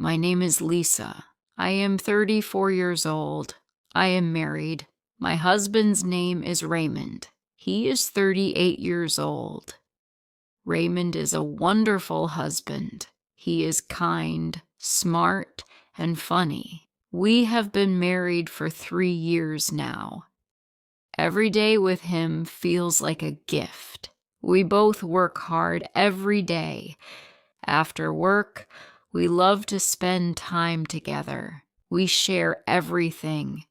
My name is Lisa. I am 34 years old. I am married. My husband's name is Raymond. He is 38 years old. Raymond is a wonderful husband. He is kind, smart, and funny. We have been married for 3 years now. Every day with him feels like a gift. We both work hard every day. After work, we love to spend time together. We share everything.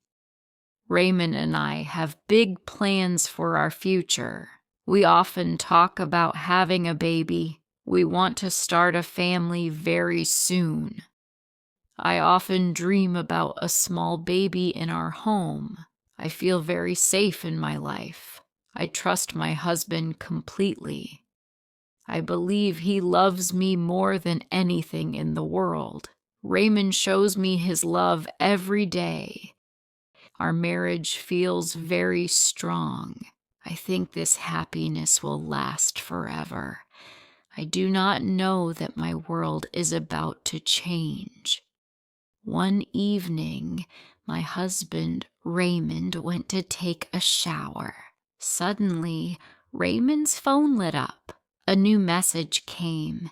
Raymond and I have big plans for our future. We often talk about having a baby. We want to start a family very soon. I often dream about a small baby in our home. I feel very safe in my life. I trust my husband completely. I believe he loves me more than anything in the world. Raymond shows me his love every day. Our marriage feels very strong. I think this happiness will last forever. I do not know that my world is about to change. One evening, my husband, Raymond, went to take a shower. Suddenly, Raymond's phone lit up. A new message came.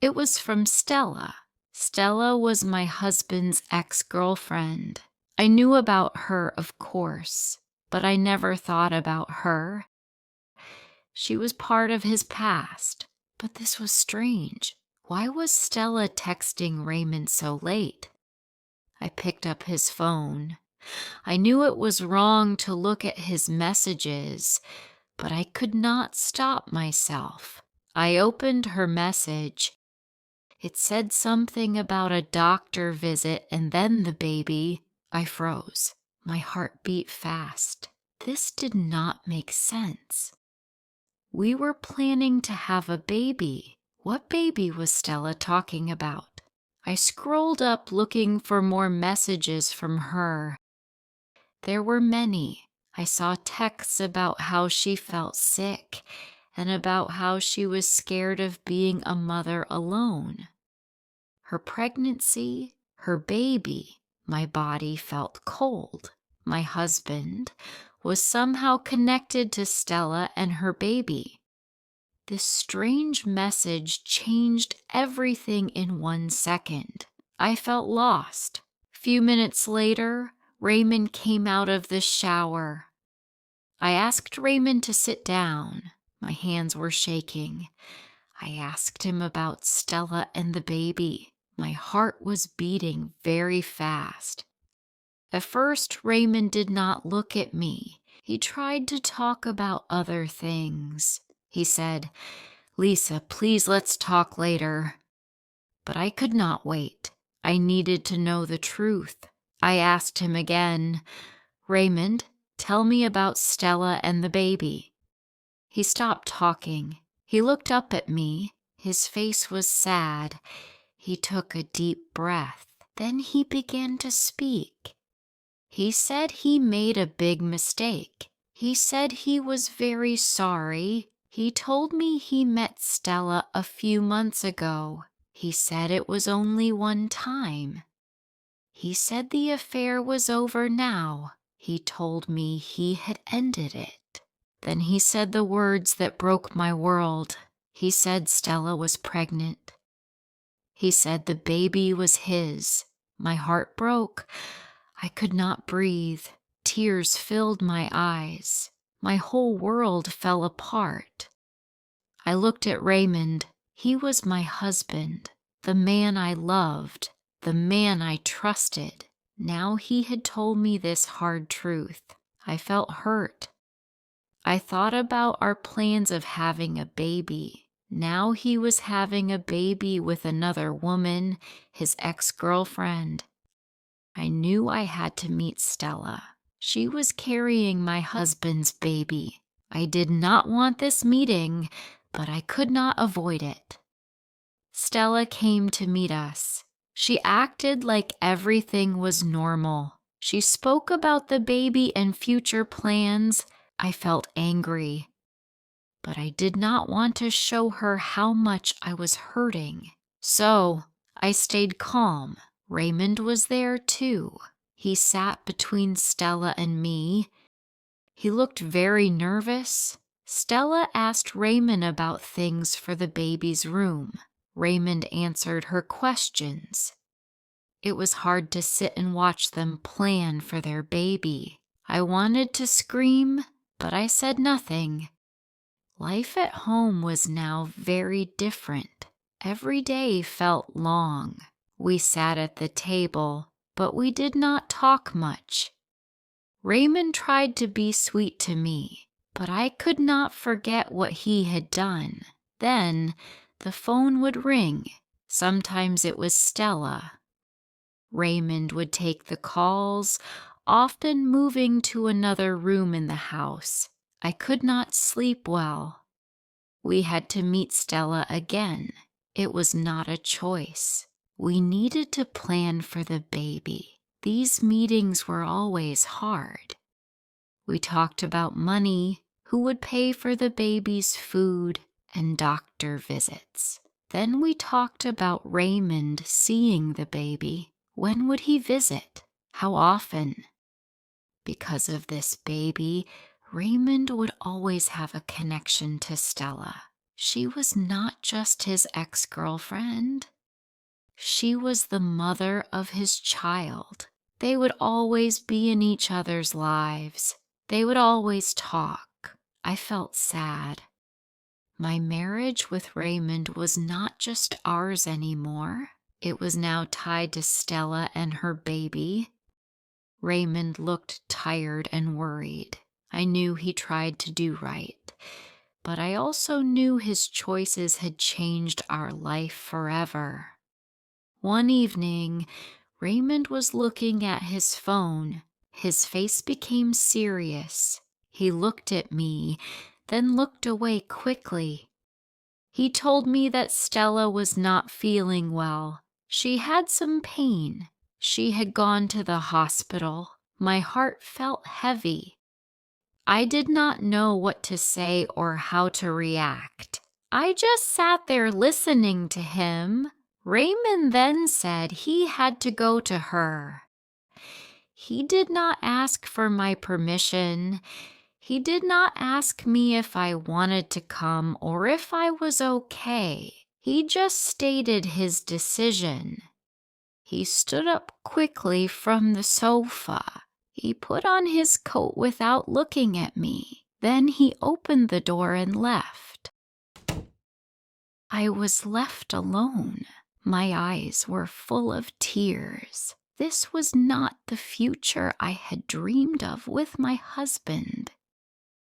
It was from Stella. Stella was my husband's ex-girlfriend. I knew about her, of course, but I never thought about her. She was part of his past, but this was strange. Why was Stella texting Raymond so late? I picked up his phone. I knew it was wrong to look at his messages, but I could not stop myself. I opened her message. It said something about a doctor visit and then the baby. I froze. My heart beat fast. This did not make sense. We were planning to have a baby. What baby was Stella talking about? I scrolled up looking for more messages from her. There were many. I saw texts about how she felt sick and about how she was scared of being a mother alone. Her pregnancy, her baby. My body felt cold. My husband was somehow connected to Stella and her baby. This strange message changed everything in 1 second. I felt lost. A few minutes later, Raymond came out of the shower. I asked Raymond to sit down. My hands were shaking. I asked him about Stella and the baby. My heart was beating very fast. At first, Raymond did not look at me. He tried to talk about other things. He said, "Lisa, please let's talk later." But I could not wait. I needed to know the truth. I asked him again, "Raymond, tell me about Stella and the baby." He stopped talking. He looked up at me. His face was sad. He took a deep breath. Then he began to speak. He said he made a big mistake. He said he was very sorry. He told me he met Stella a few months ago. He said it was only one time. He said the affair was over now. He told me he had ended it. Then he said the words that broke my world. He said Stella was pregnant. He said the baby was his. My heart broke. I could not breathe. Tears filled my eyes. My whole world fell apart. I looked at Raymond. He was my husband, the man I loved, the man I trusted. Now he had told me this hard truth. I felt hurt. I thought about our plans of having a baby. Now he was having a baby with another woman, his ex-girlfriend. I knew I had to meet Stella. She was carrying my husband's baby. I did not want this meeting, but I could not avoid it. Stella came to meet us. She acted like everything was normal. She spoke about the baby and future plans. I felt angry. But I did not want to show her how much I was hurting. So I stayed calm. Raymond was there too. He sat between Stella and me. He looked very nervous. Stella asked Raymond about things for the baby's room. Raymond answered her questions. It was hard to sit and watch them plan for their baby. I wanted to scream, but I said nothing. Life at home was now very different. Every day felt long. We sat at the table, but we did not talk much. Raymond tried to be sweet to me, but I could not forget what he had done. Then the phone would ring. Sometimes it was Stella. Raymond would take the calls, often moving to another room in the house. I could not sleep well. We had to meet Stella again. It was not a choice. We needed to plan for the baby. These meetings were always hard. We talked about money, who would pay for the baby's food, and doctor visits. Then we talked about Raymond seeing the baby. When would he visit? How often? Because of this baby, Raymond would always have a connection to Stella. She was not just his ex-girlfriend. She was the mother of his child. They would always be in each other's lives. They would always talk. I felt sad. My marriage with Raymond was not just ours anymore. It was now tied to Stella and her baby. Raymond looked tired and worried. I knew he tried to do right, but I also knew his choices had changed our life forever. One evening, Raymond was looking at his phone. His face became serious. He looked at me, then looked away quickly. He told me that Stella was not feeling well. She had some pain. She had gone to the hospital. My heart felt heavy. I did not know what to say or how to react. I just sat there listening to him. Raymond then said he had to go to her. He did not ask for my permission. He did not ask me if I wanted to come or if I was okay. He just stated his decision. He stood up quickly from the sofa. He put on his coat without looking at me. Then he opened the door and left. I was left alone. My eyes were full of tears. This was not the future I had dreamed of with my husband.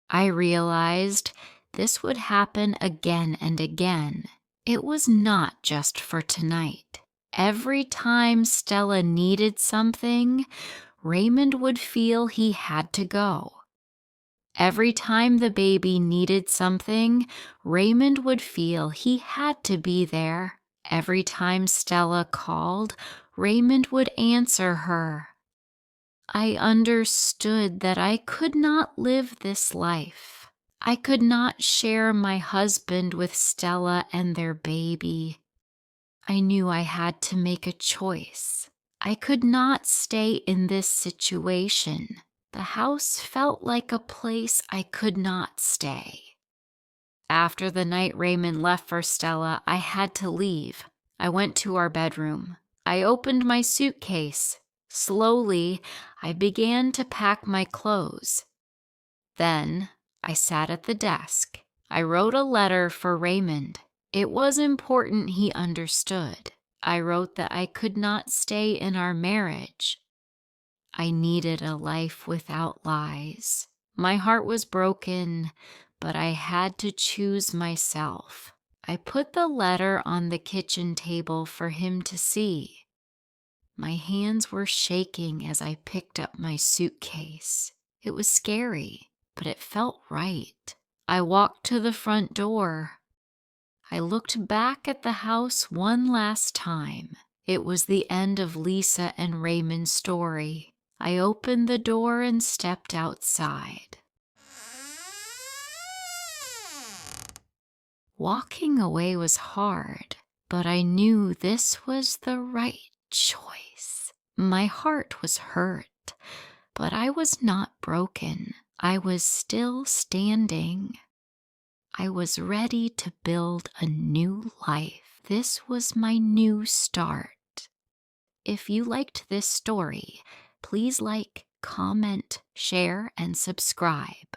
I realized this would happen again and again. It was not just for tonight. Every time Stella needed something, Raymond would feel he had to go. Every time the baby needed something, Raymond would feel he had to be there. Every time Stella called, Raymond would answer her. I understood that I could not live this life. I could not share my husband with Stella and their baby. I knew I had to make a choice. I could not stay in this situation. The house felt like a place I could not stay. After the night Raymond left for Stella, I had to leave. I went to our bedroom. I opened my suitcase. Slowly, I began to pack my clothes. Then, I sat at the desk. I wrote a letter for Raymond. It was important he understood. I wrote that I could not stay in our marriage. I needed a life without lies. My heart was broken, but I had to choose myself. I put the letter on the kitchen table for him to see. My hands were shaking as I picked up my suitcase. It was scary, but it felt right. I walked to the front door. I looked back at the house one last time. It was the end of Lisa and Raymond's story. I opened the door and stepped outside. Walking away was hard. But I knew this was the right choice. My heart was hurt, but I was not broken. I was still standing. I was ready to build a new life. This was my new start. If you liked this story, please like, comment, share, and subscribe.